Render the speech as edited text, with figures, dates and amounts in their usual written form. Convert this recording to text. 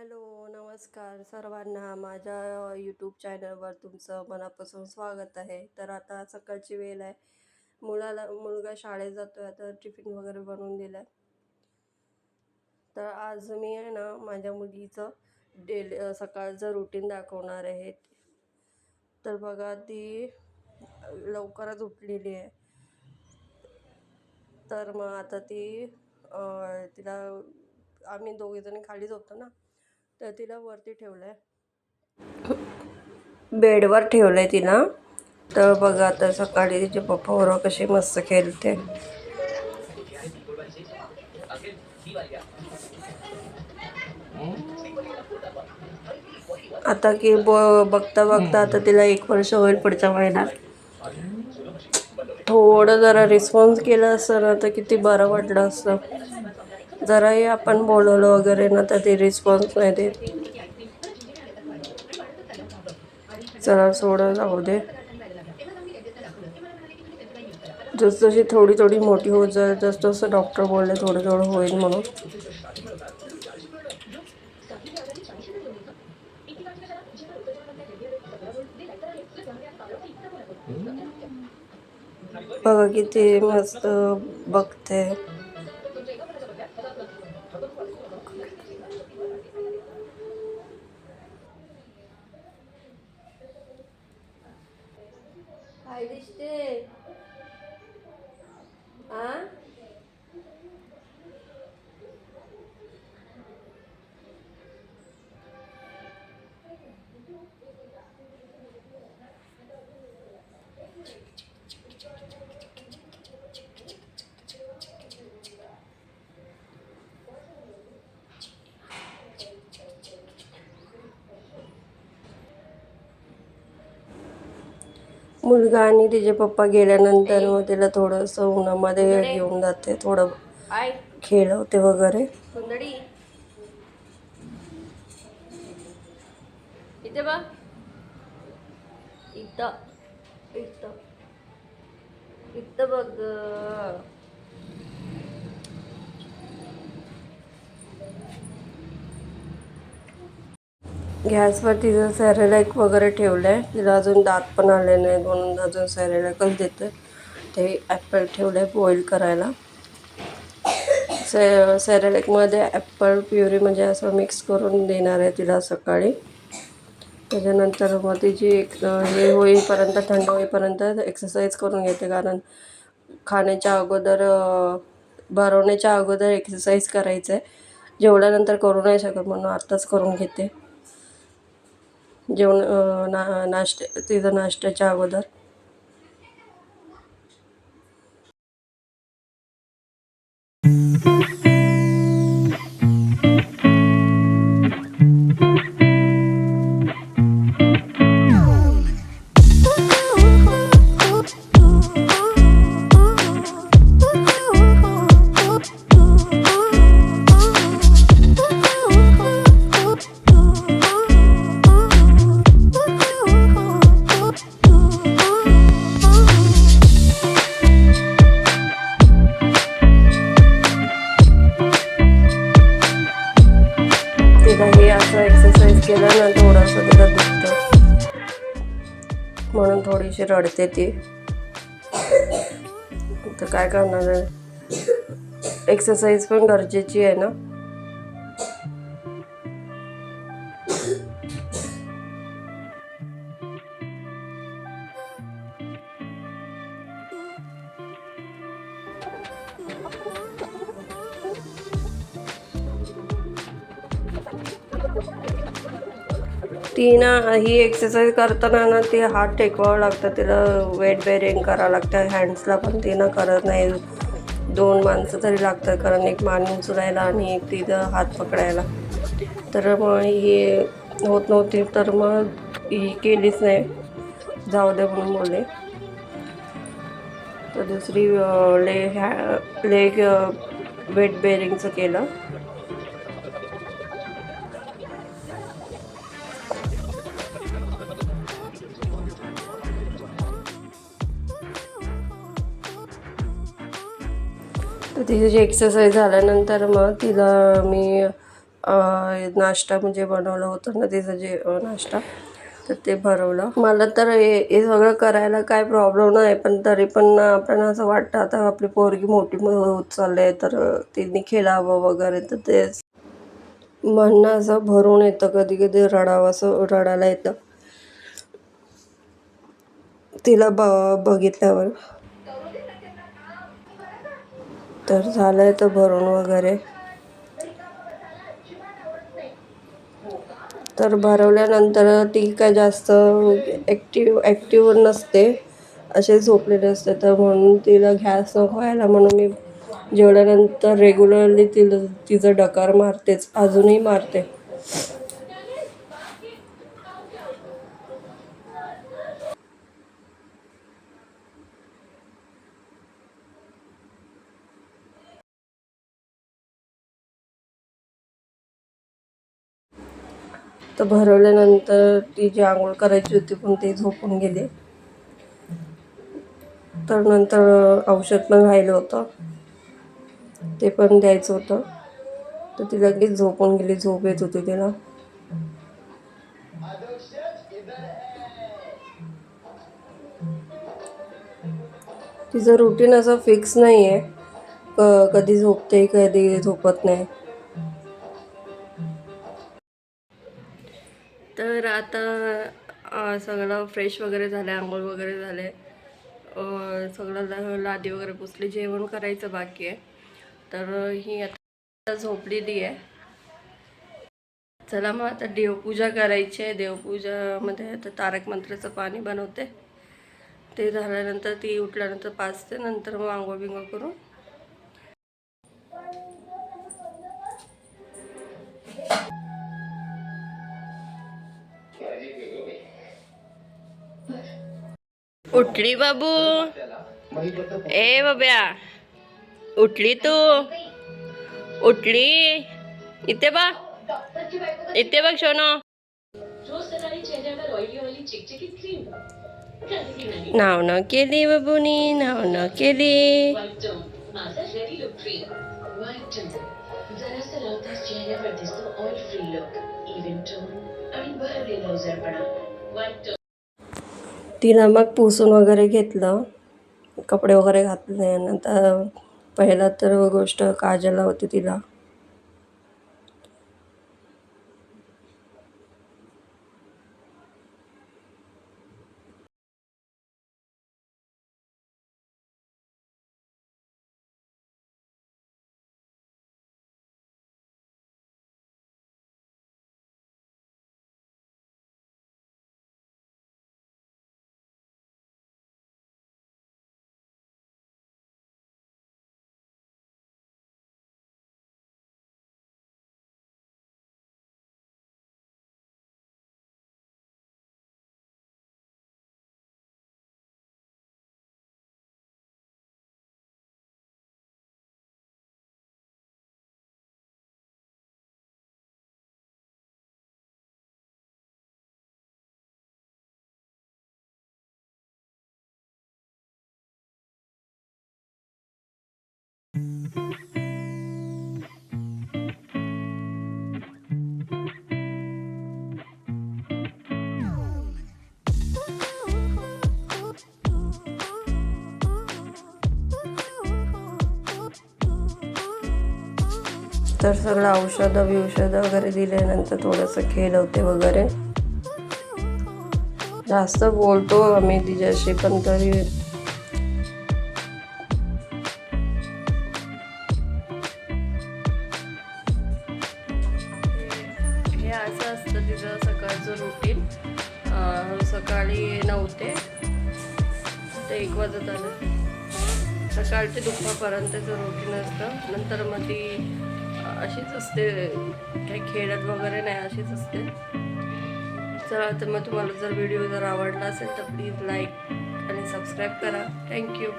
Hello, नमस्कार सर्वांना. माझ्या यूट्यूब चॅनलवर तुमचं मनापासून स्वागत आहे. तर आता सकाळची वेळ आहे. मुलगा शाळेत जातो आहे, तर टिफिन वगैरे बनवून दिला आहे. तर आज मी आहे ना माझ्या मुलीचं सकाळचं रुटीन दाखवणार आहे. तर बघा, ती लवकरच उठलेली आहे. तर मग आता तिला आम्ही दोघीजणी खाली झोपतो ना, तर तिला वरती ठेवलं आहे, बेडवर ठेवलं आहे तिला. तर बघा, आता सकाळी तिचे पप्पा बरोबर कशी मस्त खेळते. आता की बघता बघता आता तिला 1 वर्ष होईल पुढच्या महिन्यात. थोडं जरा रिस्पॉन्स केलं असतं ना तर किती बरं वाटलं असतं. जराही आपण बोलवलं वगैरे ना तर ते रिस्पॉन्स नाही देत. चला सोडं जाऊ दे. जसजशी थोडी थोडी मोठी होत जाईल तसं डॉक्टर बोलले थोडं थोडं होईल म्हणून. बघा किती मस्त बघते. काय दिसते आ? मुलगा आणि तिचे पप्पा गेल्यानंतर मग तिला थोडंसं उन्हामध्ये घेऊन जाते, थोडं खेळवते वगैरे. इथे बघ, इथं इथं इथं बघ. गॅसवर तिचं सॅरेलॅक वगैरे ठेवलं आहे. तिला अजून दात पण आले नाहीत म्हणून अजून सॅरेलॅकच देते. ते ॲपल ठेवलं आहे बॉईल करायला. सॅरेलॅकमध्ये ॲपल प्युरी म्हणजे असं मिक्स करून देणार आहे तिला सकाळी. त्याच्यानंतर मग तिची हे होईपर्यंत, थंड होईपर्यंत एक्सरसाइज करून घेते. कारण खाण्याच्या अगोदर, भरवण्याच्या अगोदर एक्सरसाइज करायचं आहे. जेवल्यानंतर करू नाही शकत म्हणून आत्ताच करून घेते. तिचं नाश्त्याच्या अगोदर. हे असं एक्सरसाइज केलं ना थोडंसं तिला दुखतं म्हणून थोडीशी रडते ती. तर काय करणार आहे, एक्सरसाइज पण गरजेची आहे ना. ही एक्सरसाइज करताना ना ती हात टेकवावं लागतं, तिला वेट बेअरिंग करावं लागतं. हँड्सला पण तिनं करत नाही. 2 माणसं तरी लागतात, कारण एक मान उचलायला आणि एक तिथं हात पकडायला. तर मग ही होत नव्हती, तर मग ही केलीच नाही, जाऊ दे म्हणून बोलले. तर दुसरी लेग वेट बेअरिंगचं केलं. तर तिची एक्सरसाइज झाल्यानंतर मग तिला मी नाश्ता म्हणजे बनवलं होतं ना तिचं जे नाश्ता, तर ते भरवलं. मला तर हे सगळं करायला काय प्रॉब्लेम नाही, पण तरी पण आपल्याला असं वाटतं आता आपली पोरगी मोठी होत चालली तर तिने खेळावं वगैरे, तर तेच म्हणणं असं भरून येतं, कधी कधी रडावं असं रडायला येतं तिला बघितल्यावर. तर झालंय तर भरून वगैरे. तर भरवल्यानंतर ती काय जास्त ॲक्टिव्ह नसते, असे झोपलेले असते, तर म्हणून तिला गॅस नको व्हायला म्हणून मी जेवल्यानंतर रेग्युलरली तिचं डकार मारतेच, अजूनही मारते. तर भरवल्यानंतर ती जी आंघोळ करायची होती पण ती झोपून गेली. तर नंतर औषध पण राहिलं होतं, ते पण द्यायचं होतं, तर ती लगेच झोपून गेली. झोप येत होती तिला. तिचं रुटीन असं फिक्स नाही आहे, कधी झोपते कधी झोपत नाही. तर आता सगळं फ्रेश वगैरे झालं, आंघोळ वगैरे झाले, सगळं लादी वगैरे पुसली, जेवण करायचं बाकी आहे. तर ही आता झोपलेली आहे. चला मग आता देवपूजा करायची आहे. देवपूजामध्ये आता तारक मंत्राचं पाणी बनवते. ते झाल्यानंतर ती उठल्यानंतर पाचते, नंतर मग आंघोळ बिंघोळ करून उठली बाबू. ए बाब्या, उठली तू? उठली? इथे बघ, इथे बघ सोनो. नाव न केली बाबूनी, नाव न केली. तिला मग पुसून वगैरे घेतलं, कपडे वगैरे घातले. नंतर पहिला तर गोष्ट काजल होती तिला. तर सगळं औषधं वगैरे दिल्यानंतर थोडंसं खेळवते वगैरे. जास्त बोलतो आम्ही तिच्याशी, पण तरी हे असं असतं तिचं सकाळचं रुटीन. सकाळी 9 ते 1 वाजत आलं, सकाळचे दुपारपर्यंतचं रुटीन असतं. नंतर मग ती अशीच असते, काही खेळत वगैरे नाही, अशीच असते. चला, तर मग तुम्हाला जर व्हिडिओ आवडला असेल तर प्लीज लाईक आणि सबस्क्राईब करा. थँक्यू.